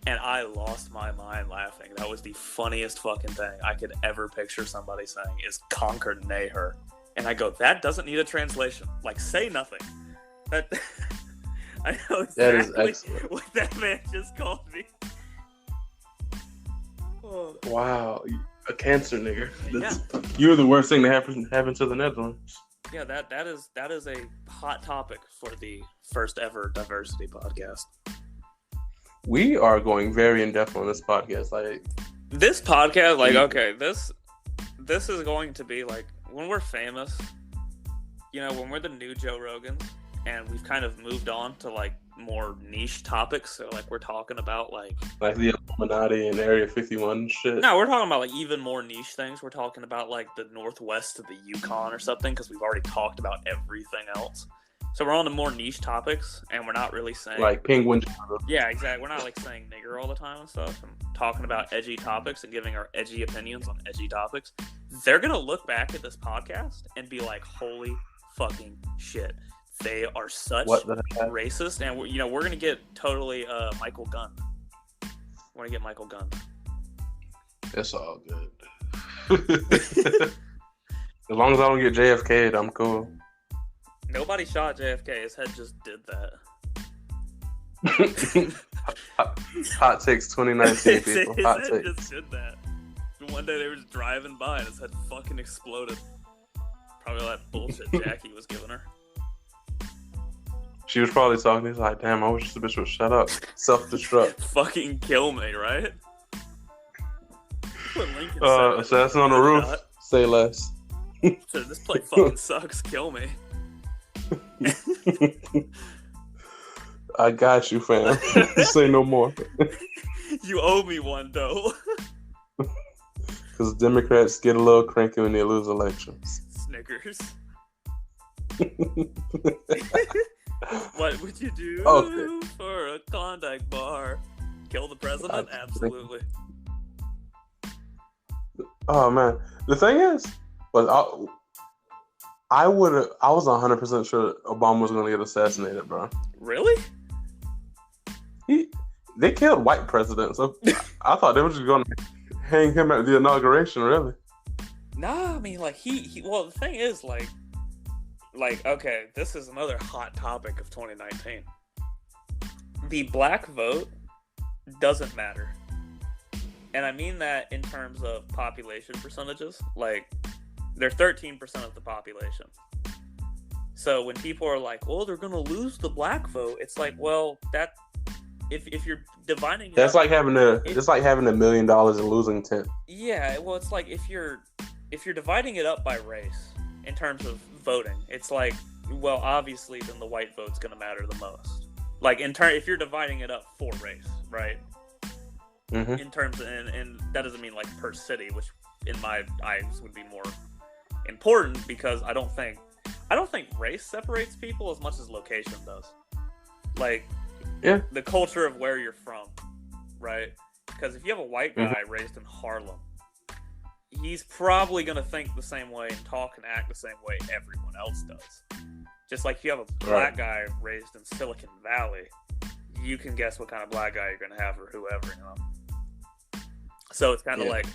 And I lost my mind laughing. That was the funniest fucking thing I could ever picture somebody saying is conquer neher. And I go, that doesn't need a translation. Like, say nothing. That I know exactly what that man just called me. Oh. Wow. A cancer nigger. You're the worst thing to happen to the Netherlands. Yeah, that is a hot topic for the first ever diversity podcast. We are going very in depth on this podcast. Like this podcast, like okay, this is going to be like when we're famous. When we're the new Joe Rogans, and we've kind of moved on to like more niche topics. So like we're talking about like the Illuminati and Area 51 shit. No, we're talking about like even more niche things. We're talking about like the northwest of the Yukon or something because we've already talked about everything else. So we're on to more niche topics, and we're not really saying like penguin. Yeah, exactly. We're not like saying nigger all the time and stuff. And talking about edgy topics and giving our edgy opinions on edgy topics. They're gonna look back at this podcast and be like, "Holy fucking shit! They are such racist." And we're gonna get totally Michael Gunn. We're gonna get Michael Gunn. It's all good. As long as I don't get JFK'd, I'm cool. Nobody shot JFK. His head just did that. Hot takes 2019, people. His Hot head takes. just did that. One day they were just driving by and his head fucking exploded. Probably all that bullshit Jackie was giving her. She was probably talking. He's like, damn, I wish this bitch would shut up. Self-destruct. Fucking kill me, right? Assassin on the roof. Say less. So this play fucking sucks. Kill me. I got you, fam. Say no more. You owe me one, though. Because Democrats get a little cranky when they lose elections. Snickers. What would you do for a Klondike bar? Kill the president? Absolutely. Oh man, the thing is, I was 100% sure Obama was going to get assassinated, bro. Really? They killed white presidents. So I thought they were just going to hang him at the inauguration. Really? Nah, I mean, like he. Well, the thing is, like, okay, this is another hot topic of 2019. The black vote doesn't matter. And I mean that in terms of population percentages. Like, they're 13% of the population. So when people are like, well, they're going to lose the black vote, it's like, well, that if you're dividing it that's up, like having it's like having $1 million and losing 10. Yeah, well, it's like if you're dividing it up by race in terms of voting, it's like, well, obviously then the white vote's going to matter the most. Like if you're dividing it up for race, right? Mm-hmm. In terms of, and that doesn't mean like per city, which in my eyes would be more important, because I don't think race separates people as much as location does. Like, yeah, the culture of where you're from, right? Because if you have a white guy raised in Harlem, he's probably going to think the same way and talk and act the same way everyone else does. Just like if you have a black guy raised in Silicon Valley, you can guess what kind of black guy you're going to have, or whoever, you know? So it's kind of like,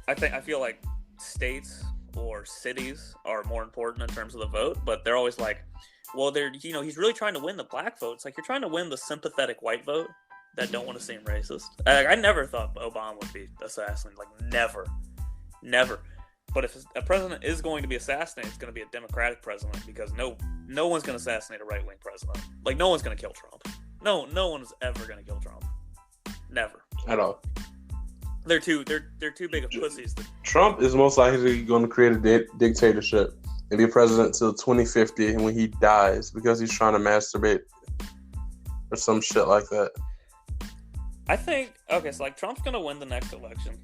I feel like states or cities are more important in terms of the vote, but they're always like, well, he's really trying to win the black vote. It's like, you're trying to win the sympathetic white vote that don't want to seem racist. I never thought Obama would be assassinated. Like, never. But if a president is going to be assassinated, it's going to be a Democratic president, because no one's going to assassinate a right-wing president. Like, no one's going to kill Trump. No one's ever going to kill Trump. Never. At all. They're too big of pussies. Trump is most likely going to create a dictatorship and be president till 2050, and when he dies, because he's trying to masturbate or some shit like that. I think, okay, so like Trump's going to win the next election.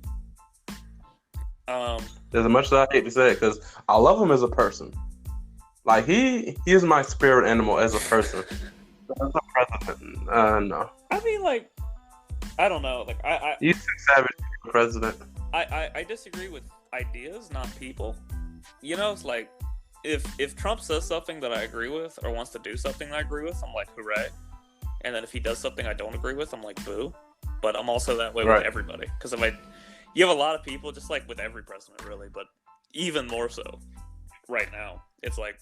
As much as I hate to say it, because I love him as a person. Like, he is my spirit animal as a person. As a president, no. I mean, like, I don't know. Like, he's too savage to be president. I disagree with ideas, not people. You know, it's like, if Trump says something that I agree with, or wants to do something that I agree with, I'm like, hooray. And then if he does something I don't agree with, I'm like, boo. But I'm also that way with everybody. Because you have a lot of people, just like with every president, really, but even more so right now. It's like,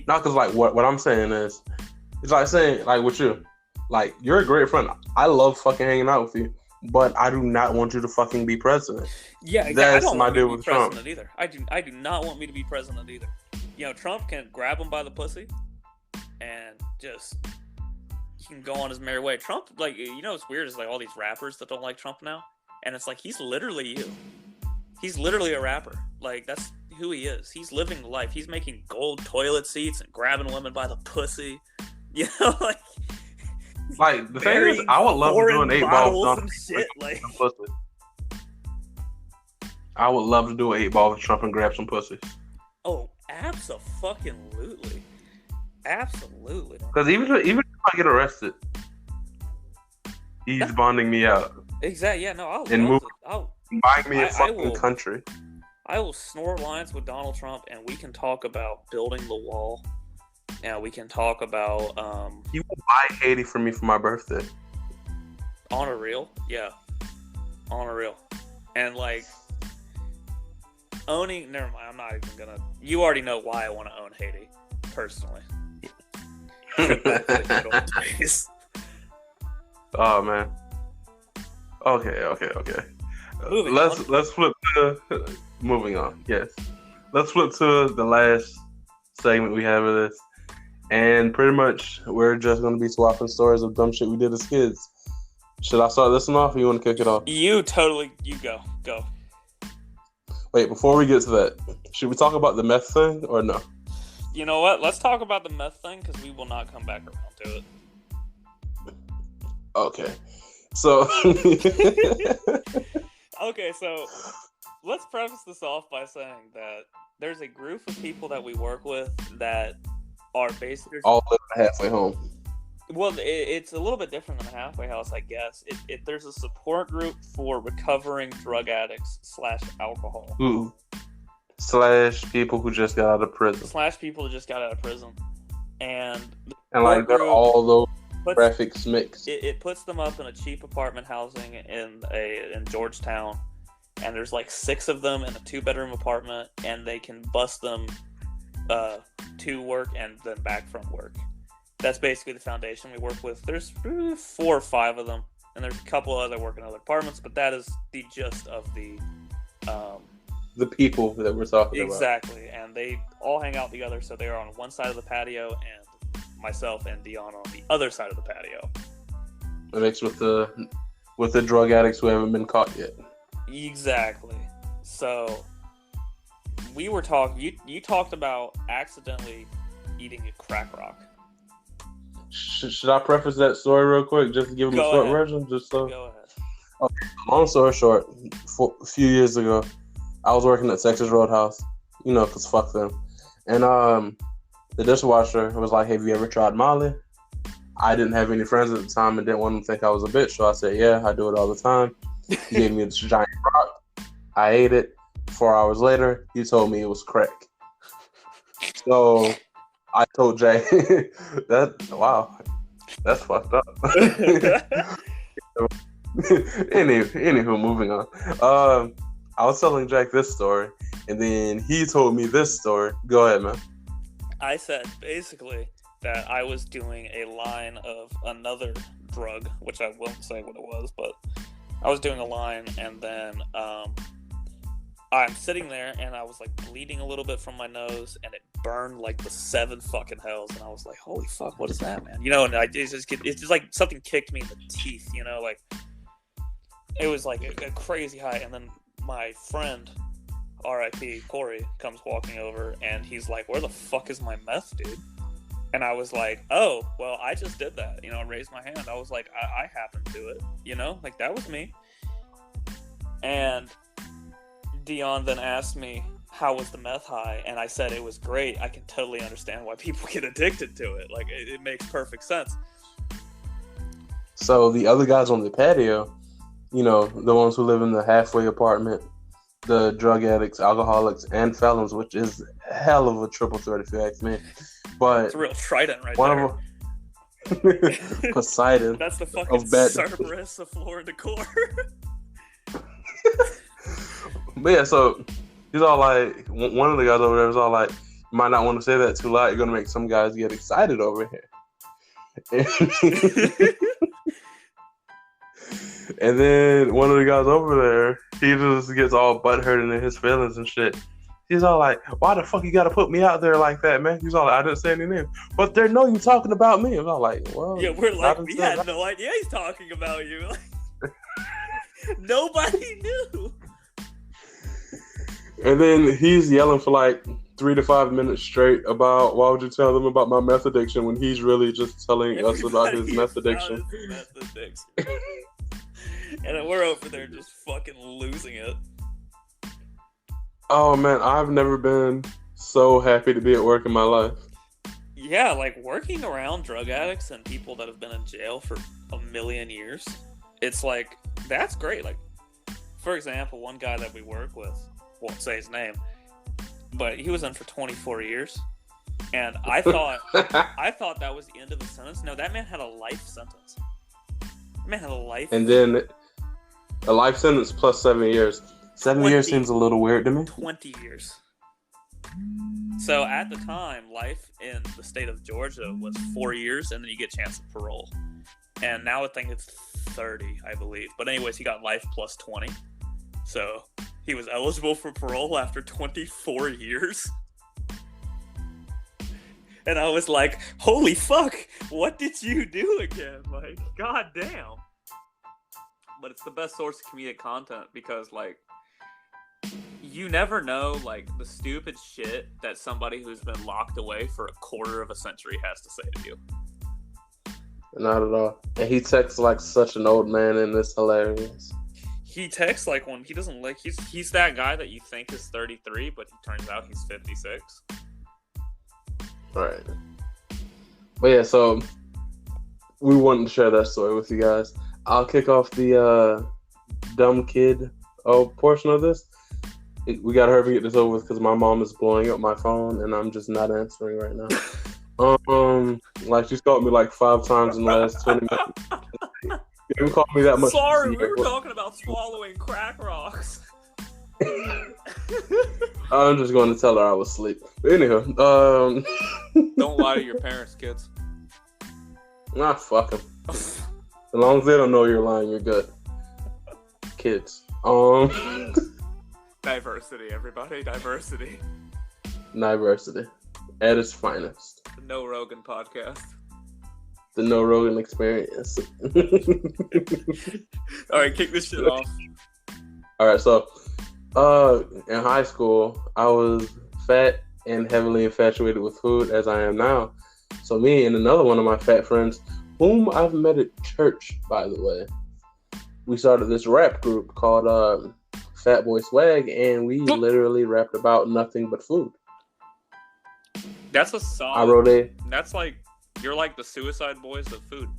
not because, like, what I'm saying is, it's like saying, like, with you, like, you're a great friend. I love fucking hanging out with you, but I do not want you to fucking be president. Yeah, exactly. That's I don't my want deal to be with president Trump. either. I do not want me to be president either. You know, Trump can grab him by the pussy and just, he can go on his merry way. Trump, like, you know what's weird is, like, all these rappers that don't like Trump now, and it's like, he's literally you. He's literally a rapper. Like, that's who he is. He's living the life. He's making gold toilet seats and grabbing women by the pussy. You know, like the thing is, I would love to do an 8-ball with shit, like. pussy. I would love to do an 8-ball with Trump and grab some pussies. Oh, absolutely. Absolutely. Because even if I get arrested, he's bonding me out. Exactly. Yeah. No. Buying me a fucking country. I will snort lines with Donald Trump, and we can talk about building the wall. And we can talk about. He will buy Haiti for me for my birthday. On a real, yeah. On a real, and like owning. Never mind. I'm not even gonna. You already know why I want to own Haiti, personally. Oh man. Okay. let's flip to moving on. Yes, let's flip to the last segment we have of this, and pretty much we're just gonna be swapping stories of dumb shit we did as kids. Should I start this one off, or you want to kick it off? You go. Wait, before we get to that, should we talk about the meth thing or no? You know what? Let's talk about the meth thing because we will not come back around to it. Okay, so okay, so let's preface this off by saying that there's a group of people that we work with that are basically all living halfway home. Well, it's a little bit different than a halfway house, I guess. There's a support group for recovering drug addicts / alcohol. Ooh. / people who just got out of prison. / people who just got out of prison. And like they're all those graphics mixed. It puts them up in a cheap apartment housing in Georgetown. And there's like 6 of them in a 2-bedroom apartment. And they can bus them to work and then back from work. That's basically the foundation we work with. There's 4 or 5 of them, and there's a couple other work in other apartments, but that is the gist of the people that we're talking about. Exactly, and they all hang out together, so they are on one side of the patio, and myself and Dion on the other side of the patio. Mixed with the drug addicts who haven't been caught yet. Exactly. So we were talking. You talked about accidentally eating a crack rock. Should I preface that story real quick, just to give them a short version? Go ahead. Okay. Long story short, a few years ago, I was working at Texas Roadhouse, because fuck them. And the dishwasher was like, "Have you ever tried Molly?" I didn't have any friends at the time and didn't want them to think I was a bitch, so I said, "Yeah, I do it all the time." He gave me this giant rock. I ate it. 4 hours later, he told me it was crack. So I told Jay that's fucked up. Anywho, moving on. I was telling Jack this story, and then he told me this story. Go ahead, man. I said basically that I was doing a line of another drug, which I won't say what it was, but I was doing a line, and then I'm sitting there, and I was like bleeding a little bit from my nose, and it burned like the 7 fucking hells, and I was like, "Holy fuck, what is that, man?" And it's just like something kicked me in the teeth, like it was like a crazy high. And then my friend, R.I.P. Corey, comes walking over, and he's like, "Where the fuck is my meth, dude?" And I was like, "Oh, well, I just did that." I raised my hand. I was like, I happened to it, like that was me. And Dion then asked me, "How was the meth high?" And I said it was great. I can totally understand why people get addicted to it. Like, it makes perfect sense. So the other guys on the patio, the ones who live in the halfway apartment, the drug addicts, alcoholics, and felons, which is a hell of a triple threat if you ask me. But it's a real trident right one there. Of them, Poseidon. That's the fucking Cerberus of floor decor. But yeah, so he's all like, one of the guys over there was all like, "You might not want to say that too loud. You're going to make some guys get excited over here." And then one of the guys over there, he just gets all butthurt into his feelings and shit. He's all like, "Why the fuck you got to put me out there like that, man?" He's all like, "I didn't say any name, but they know you talking about me." I'm all like, "Well, yeah, we're like, we had no idea he's talking about you." Nobody knew. And then he's yelling for like 3 to 5 minutes straight about, "Why would you tell them about my meth addiction when he's really just telling us about his meth addiction?" And we're over there just fucking losing it. Oh man, I've never been so happy to be at work in my life. Yeah, like working around drug addicts and people that have been in jail for a million years. It's like, that's great. Like, for example, one guy that we work with, won't say his name, but he was in for 24 years. And I thought that was the end of the sentence. No, that man had a life sentence. That man had a life. And then a life sentence plus 7 years. 7 years seems a little weird to me. 20 years. So at the time, life in the state of Georgia was 4 years, and then you get a chance of parole. And now I think it's 30, I believe. But anyways, he got life plus 20. So he was eligible for parole after 24 years. And I was like, holy fuck, what did you do again? Like, goddamn. But it's the best source of comedic content because, like, you never know, like, the stupid shit that somebody who's been locked away for a quarter of a century has to say to you. Not at all. And he texts like such an old man, and it's hilarious. He texts like one. He doesn't like. He's that guy that you think is 33, but he turns out he's 56. Right. But yeah, so we wanted to share that story with you guys. I'll kick off the dumb kid portion of this. We gotta hurry and get this over with because my mom is blowing up my phone and I'm just not answering right now. Like she's called me like 5 times in the last 20 minutes. You haven't called me that much. Sorry, we were talking about swallowing crack rocks. I'm just going to tell her I was asleep. But anyhow, don't lie to your parents, kids. Nah, fuck them. As long as they don't know you're lying, you're good. Kids. Diversity, everybody. Diversity. Diversity. At its finest. The No Rogan podcast. The No Rogan experience. Alright, kick this shit off. Alright, so in high school, I was fat and heavily infatuated with food as I am now. So me and another one of my fat friends, whom I've met at church, by the way, we started this rap group called Fat Boy Swag, and we literally rapped about nothing but food. That's a solid. I wrote That's like, you're like the Suicide Boys of food.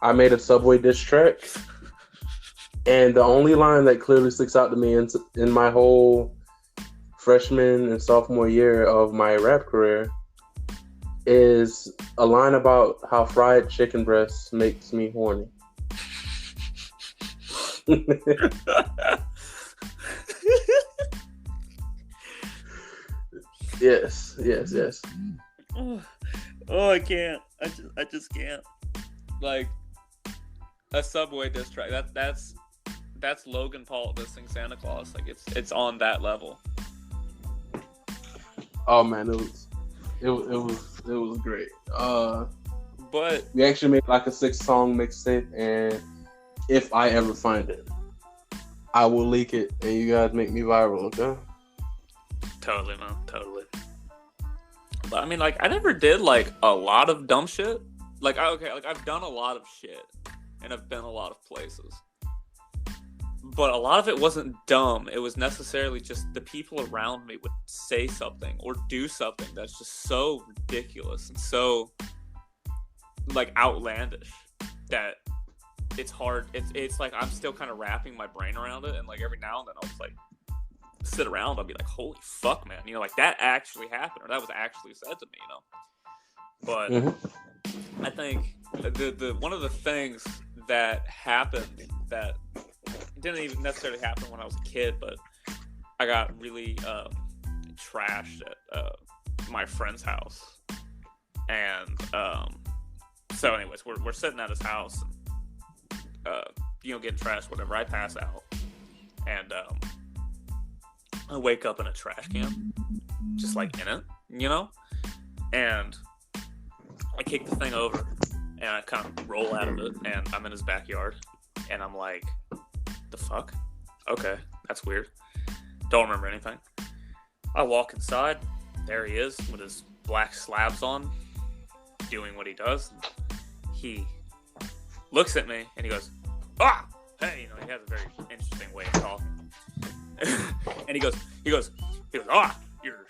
I made a Subway diss track. And the only line that clearly sticks out to me in my whole freshman and sophomore year of my rap career is a line about how fried chicken breast makes me horny. Yes. Oh, I can't. I just can't. Like, a Subway diss track. That's Logan Paul dissing Santa Claus. Like it's on that level. Oh man, it was great. But we actually made like a 6-song mixtape, and if I ever find it, I will leak it, and you guys make me viral, okay? Totally, man, totally. But I mean, like, I never did like a lot of dumb shit. Like, I've done a lot of shit, and I've been a lot of places. But a lot of it wasn't dumb. It was necessarily just the people around me would say something or do something that's just so ridiculous and so, like, outlandish that it's hard. It's like I'm still kind of wrapping my brain around it. And, like, every now and then I'll just, like, sit around. I'll be like, holy fuck, man. You know, like, that actually happened or that was actually said to me, you know? But I think the one of the things that happened that didn't even necessarily happen when I was a kid, but I got really trashed at my friend's house, and so anyways, we're sitting at his house, and, you know, getting trashed, whatever. I pass out, and I wake up in a trash can, just like in it, you know, and I kick the thing over, and I kind of roll out of it, and I'm in his backyard, and I'm like, the fuck? Okay, that's weird. Don't remember anything. I walk inside. There he is with his black slabs on, doing what he does. He looks at me and he goes, "Ah, hey!" You know, he has a very interesting way of talking. And he goes, "Ah, you're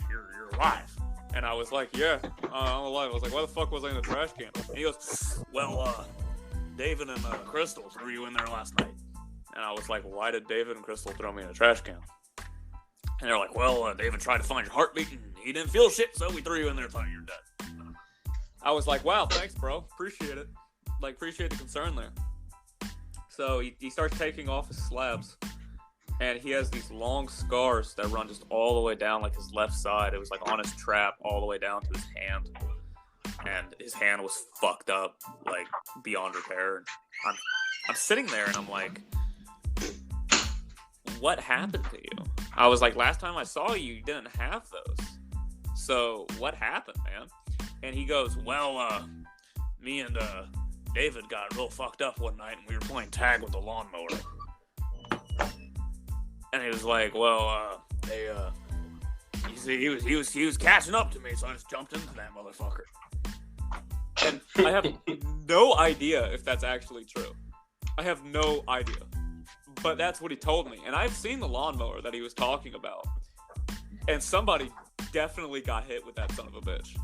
alive." And I was like, "Yeah, I'm alive." I was like, "Why the fuck was I in a trash can?" And he goes, "Well, David and Crystal threw you in there last night." And I was like, why did David and Crystal throw me in a trash can? And they're like, well, David tried to find your heartbeat and he didn't feel shit, so we threw you in there and thought you're dead. I was like, wow, thanks, bro. Appreciate it. Like, appreciate the concern there. So he starts taking off his slabs. And he has these long scars that run just all the way down, like his left side. It was like on his trap all the way down to his hand. And his hand was fucked up, like, beyond repair. And I'm sitting there and I'm like, what happened to you? I was like, last time I saw you, you didn't have those. So what happened, man? And he goes, well, me and David got real fucked up one night, and we were playing tag with the lawnmower. And he was like, well, you see, he was catching up to me, so I just jumped into that motherfucker. And I have no idea if that's actually true. I have no idea. But that's what he told me. And I've seen the lawnmower that he was talking about. And somebody definitely got hit with that son of a bitch.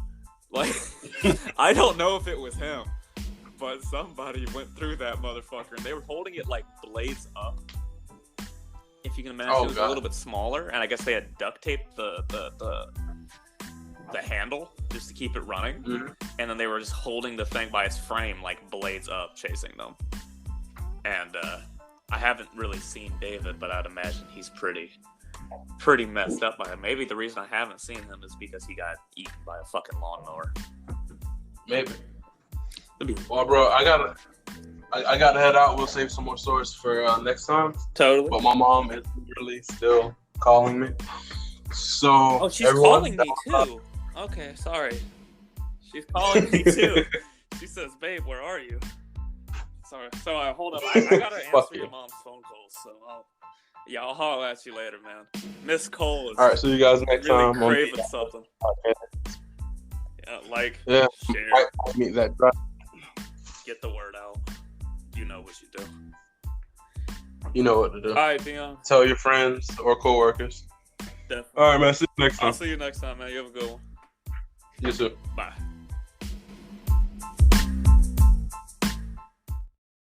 Like, I don't know if it was him, but somebody went through that motherfucker. And they were holding it, like, blades up. If you can imagine, it was a little bit smaller. And I guess they had duct taped the handle just to keep it running. Mm-hmm. And then they were just holding the thing by its frame, like, blades up, chasing them. And, I haven't really seen David, but I'd imagine he's pretty messed up by it. Maybe the reason I haven't seen him is because he got eaten by a fucking lawnmower. Maybe. Well, bro, I gotta head out. We'll save some more stories for next time. Totally. But my mom is really still calling me. So she's calling me too. Okay, sorry. She's calling me too. She says, "Babe, where are you?" Sorry. So hold up. I gotta answer your mom's phone calls. So I'll holler at you later, man. Miss Cole is all right. See you guys next really time. Craving something. Yeah, share. I'll meet that drive. Get the word out. You know what you do. You know what to do. All right, Dion. Tell your friends or coworkers. Definitely. All right, man. See you next time. I'll see you next time, man. You have a good one. You too. Bye.